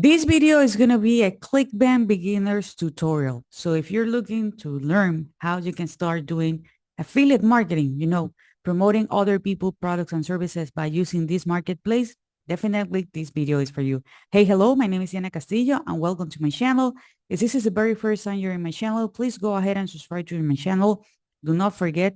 This video is going to be a ClickBank beginner's tutorial. So if you're looking to learn how you can start doing affiliate marketing, promoting other people, products, and services by using this marketplace, definitely this video is for you. Hey, hello, my name is Yana Castillo and welcome to my channel. If this is the very first time you're in my channel, please go ahead and subscribe to my channel. Do not forget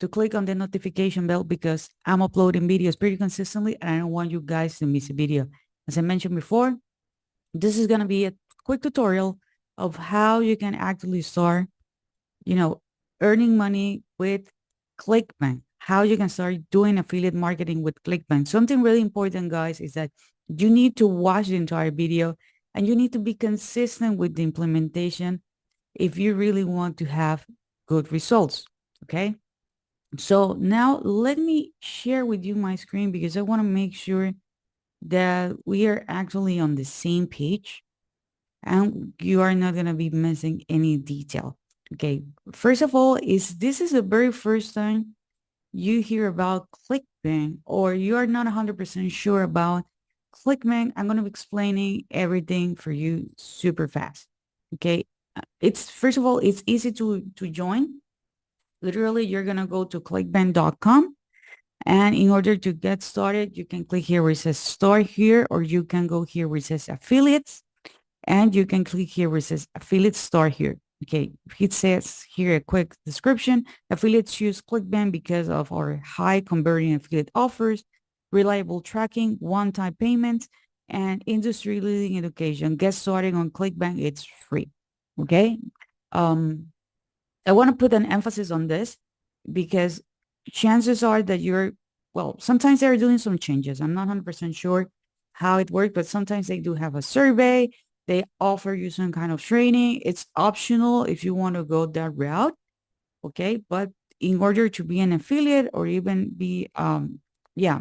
to click on the notification bell because I'm uploading videos pretty consistently and I don't want you guys to miss a video. As I mentioned before, this is going to be a quick tutorial of how you can actually start, you know, earning money with ClickBank, how you can start doing affiliate marketing with ClickBank. Something really important, guys, is that you need to watch the entire video and you need to be consistent with the implementation if you really want to have good results. Okay. So now let me share with you my screen because I want to make sure that we are actually on the same page and you are not going to be missing any detail. Okay. First of all, this is the very first time you hear about ClickBank or you are not 100% sure about ClickBank, I'm going to be explaining everything for you super fast. Okay. It's first of all, it's easy to join. Literally, you're going to go to clickbank.com. And in order to get started, you can click here where it says start here, or you can go here where it says affiliates. And you can click here where it says affiliate start here. Okay, it says here a quick description. Affiliates use ClickBank because of our high converting affiliate offers, reliable tracking, one-time payments, and industry-leading education. Get started on ClickBank. It's free. Okay. Um, I want to put an emphasis on this because chances are that well, sometimes they're doing some changes. I'm not 100% sure how it works, but sometimes they do have a survey. They offer you some kind of training. It's optional if you want to go that route. Okay. But in order to be an affiliate or even be, yeah,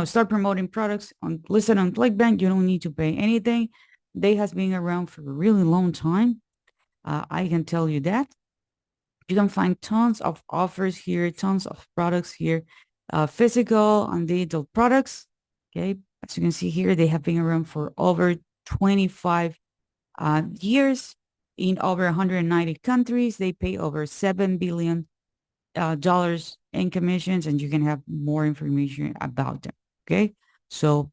start promoting products listed on ClickBank, you don't need to pay anything. They has been around for a really long time. I can tell you that. You can find tons of offers here, tons of products here, physical and digital products. Okay. As you can see here, they have been around for over 25 years in over 190 countries. They pay over $7 billion dollars in commissions, and you can have more information about them. Okay. So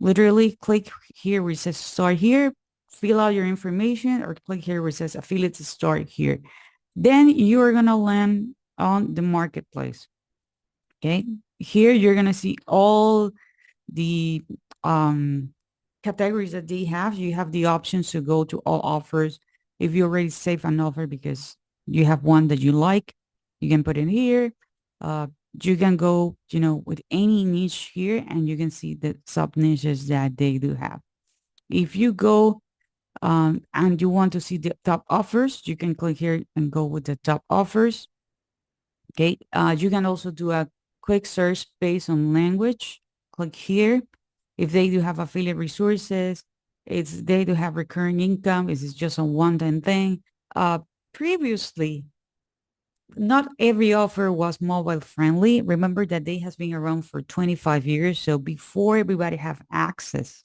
literally click here where it says start here, fill out your information, or click here where it says affiliate start here. Then you are going to land on the marketplace. Okay. Here you're going to see all the categories that they have. You have the options to go to all offers. If you already save an offer because you have one that you like, you can put in here. Uh, you can go, with any niche here and you can see the sub niches that they do have. If you go and you want to see the top offers, you can click here and go with the top offers. Okay. You can also do a quick search based on language. Click here. If they do have affiliate resources, they do have recurring income. Is it just a one-time thing? Uh, Previously, not every offer was mobile friendly. Remember that they has been around for 25 years. So before everybody have access,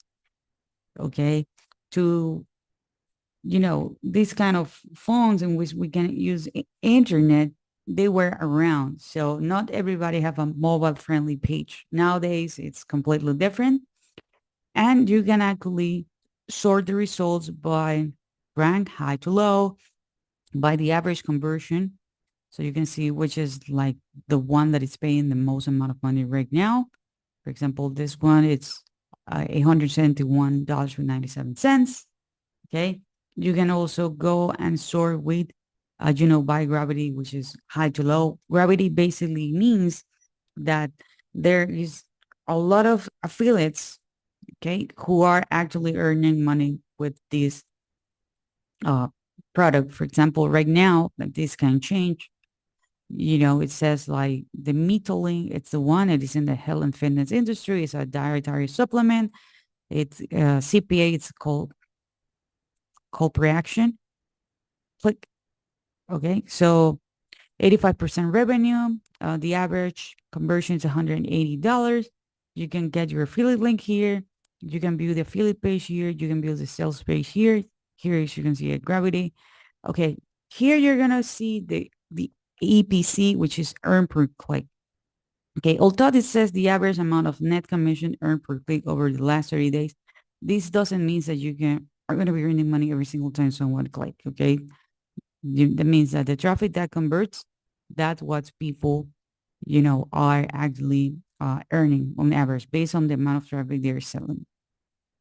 okay, to these kind of phones in which we can use internet, they were around. So not everybody have a mobile friendly page. Nowadays, it's completely different. And you can actually sort the results by rank, high to low, by the average conversion. So you can see which is like the one that is paying the most amount of money right now. For example, this one, it's $871.97. Okay. You can also go and sort with, by gravity, which is high to low. Gravity basically means that there is a lot of affiliates, okay, who are actually earning money with this uh, product. For example, right now, this can change. It says like the Metaling, it's the one. It is in the health and fitness industry. It's a dietary supplement. It's CPA. It's called reaction. Click. Okay, so 85% revenue. The average conversion is $180. You can get your affiliate link here. You can view the affiliate page here. You can view the sales page here. Here, as you can see, at Gravity. Okay, here you're gonna see the EPC, which is earn per click. Okay, although it says the average amount of net commission earned per click over the last 30 days, this doesn't mean that you can are going to be earning money every single time someone click. Okay, that means that the traffic that converts, that's what people, are actually earning on average based on the amount of traffic they're selling.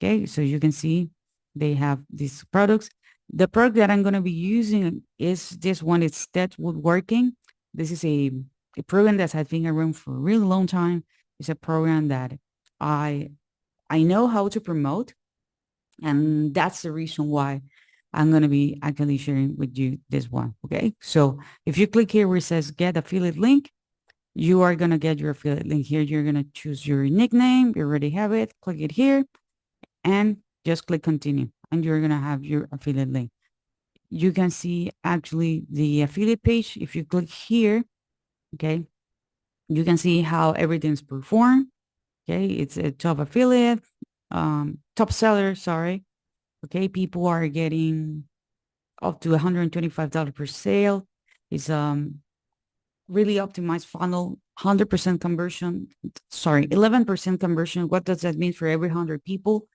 Okay, so you can see they have these products. The product that I'm going to be using is this one. It's that woodworking. This is a program that has been around for a really long time. It's a program that I I know how to promote, and that's the reason why I'm going to be actually sharing with you this one. Okay, so if you click here where it says get affiliate link, you are going to get your affiliate link here. You're going to choose your nickname. You already have it. Click it here and just click continue, and you're going to have your affiliate link. You can see actually the affiliate page. If you click here, okay, you can see how everything's performed. Okay, it's a top affiliate, top seller, sorry. Okay, people are getting up to $125 per sale. It's really optimized funnel, 100% conversion. Sorry, 11% conversion. What does that mean for every 100 people?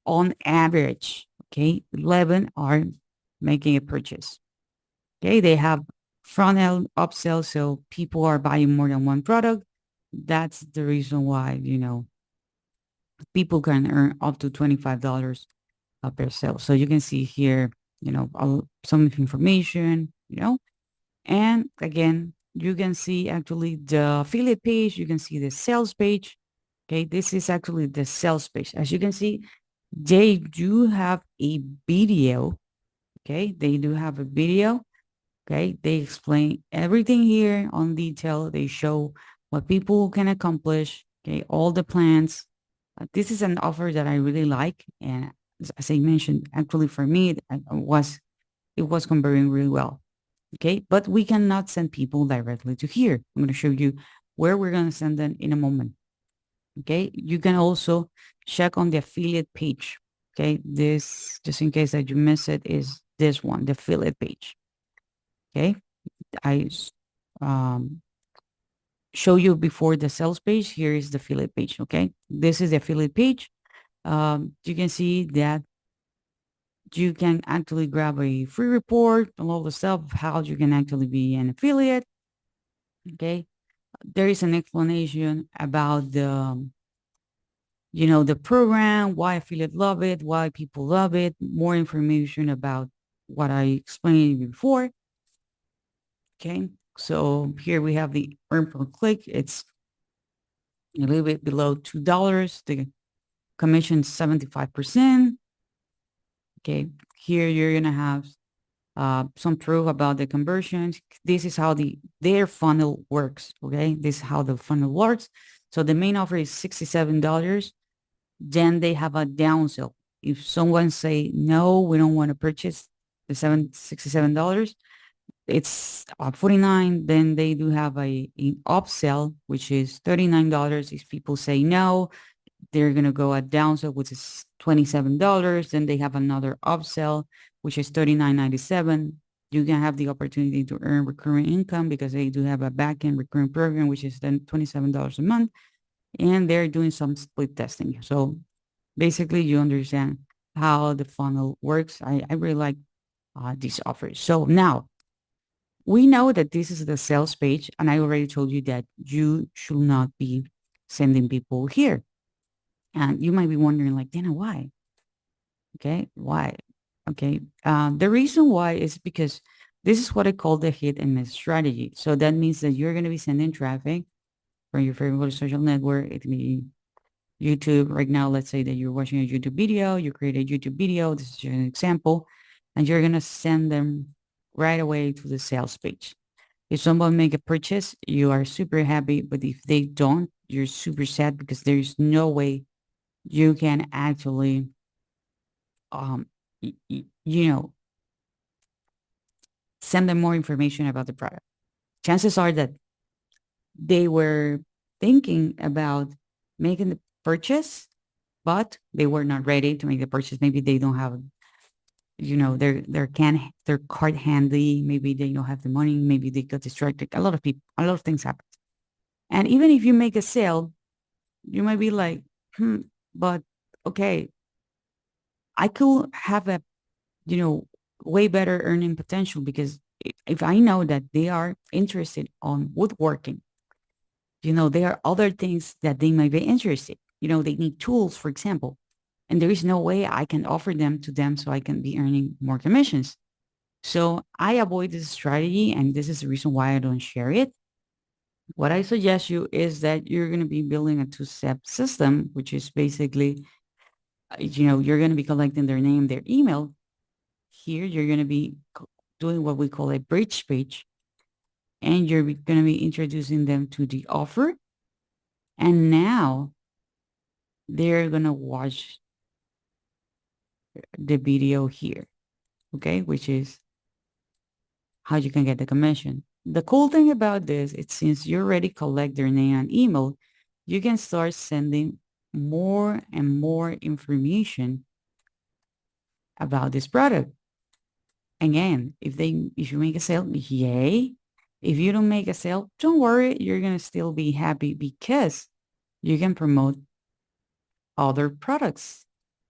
On average, okay, 11 are making a purchase. Okay, they have front end upsell, so people are buying more than one product. That's the reason why, people can earn up to $25 per sale. So you can see here, some information, and again, you can see actually the affiliate page. You can see the sales page. Okay, this is actually the sales page. As you can see, they do have a video. Okay, they do have a video. Okay, they explain everything here on detail. They show what people can accomplish. Okay, all the plans. This is an offer that I really like, and as I mentioned, actually for me, it was converting really well. Okay, but we cannot send people directly to here. I'm going to show you where we're going to send them in a moment. Okay, you can also check on the affiliate page. Okay, this, just in case that you miss it, is this one, the affiliate page. Okay, I um, show you before the sales page. Here is the affiliate page. Okay, this is the affiliate page. You can see that you can actually grab a free report and all the stuff of how you can actually be an affiliate. Okay, there is an explanation about the program, why affiliate love it, why people love it, more information about what I explained before. Okay, so here we have the earn per click. It's a little bit below $2. The commission 75%. Okay, here you're gonna have some proof about the conversions. This is how their funnel works. Okay, this is how the funnel works. So the main offer is $67. Then they have a downsell. If someone say no, we don't want to purchase the $67, it's 49. Then they do have an upsell, which is $39. If people say no, they're going to go at downsell, which is $27. Then they have another upsell, which is $39.97. You can have the opportunity to earn recurring income because they do have a back-end recurring program, which is then $27 a month. And they're doing some split testing. So basically, you understand how the funnel works. I really like these offers. So now we know that this is the sales page, and I already told you that you should not be sending people here. And you might be wondering, like, Dana, why? Okay, why? Okay, the reason why is because this is what I call the hit and miss strategy. So that means that you're going to be sending traffic from your favorite social network. It can be YouTube. Right now, let's say that you're watching a YouTube video, you create a YouTube video. This is an example, and you're going to send them right away to the sales page. If someone make a purchase, you are super happy. But if they don't, you're super sad because there's no way you can actually, um, you know, send them more information about the product. Chances are that they were thinking about making the purchase, but they were not ready to make the purchase. Maybe they don't have, their card handy. Maybe they don't have the money. Maybe they got distracted. A lot of things happen. And even if you make a sale, you might be like, but okay, I could have a, you know, way better earning potential because if I know that they are interested on woodworking, there are other things that they might be interested. They need tools, for example, and there is no way I can offer them to them so I can be earning more commissions. So I avoid this strategy, and this is the reason why I don't share it. What I suggest you is that you're going to be building a two-step system, which is basically, you're going to be collecting their name, their email. Here, you're going to be doing what we call a bridge page, and you're going to be introducing them to the offer. And now they're going to watch the video here, okay, which is how you can get the commission. The cool thing about this is since you already collect their name and email, you can start sending more and more information about this product. Again, if you make a sale, yay. If you don't make a sale, don't worry, you're gonna still be happy because you can promote other products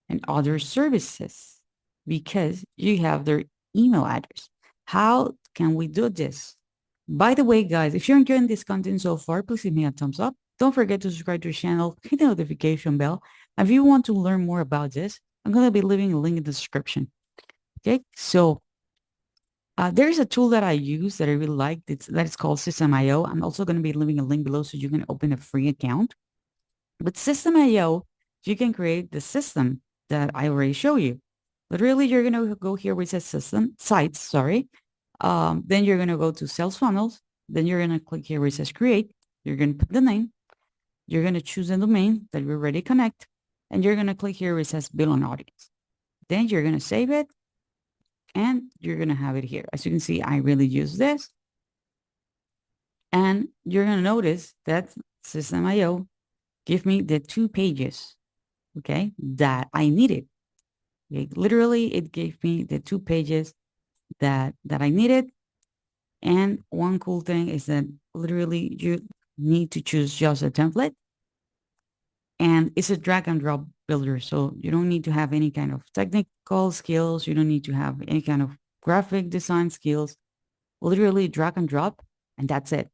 and other services because you have their email address. How can we do this? By the way, guys, if you're enjoying this content so far, please give me a thumbs up. Don't forget to subscribe to the channel, hit the notification bell. And if you want to learn more about this, I'm going to be leaving a link in the description. Okay, so there's a tool that I use that I really like. That is called System.io. I'm also going to be leaving a link below so you can open a free account. With System.io, you can create the system that I already show you. Literally, you're going to go here where it says system, sites, sorry. Then you're going to go to sales funnels. Then you're going to click here where it says create. You're going to put the name. You're going to choose the domain that you already connect. And you're going to click here where it says build an audience. Then you're going to save it. And you're going to have it here. As you can see, I really use this. And you're going to notice that System.io give me the 2 pages, okay, that I needed. Okay? Literally, it gave me the 2 pages that I needed. And one cool thing is that literally you need to choose just a template. And it's a drag and drop builder. So you don't need to have any kind of technical skills. You don't need to have any kind of graphic design skills. Literally drag and drop, and that's it.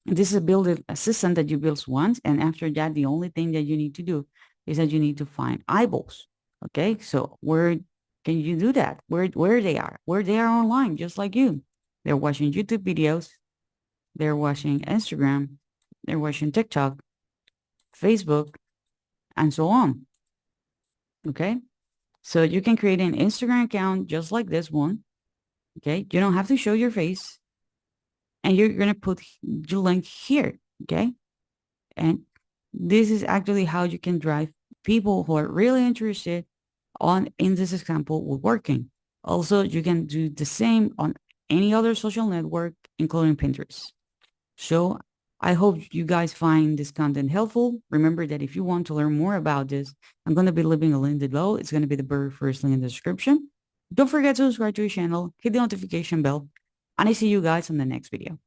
And this is a system that you build once. And after that, the only thing that you need to do is that you need to find eyeballs. Okay. So where can you do that? Where they are online, just like you. They're watching YouTube videos. They're watching Instagram. They're watching TikTok, Facebook, and so on. Okay. So you can create an Instagram account just like this one. Okay. You don't have to show your face. And you're going to put the link here. Okay. And this is actually how you can drive people who are really interested in this example with working. Also, you can do the same on any other social network, including Pinterest. So I hope you guys find this content helpful. Remember that if you want to learn more about this, I'm going to be leaving a link below. It's going to be the very first link in the description. Don't forget to subscribe to the channel, hit the notification bell, and I see you guys on the next video.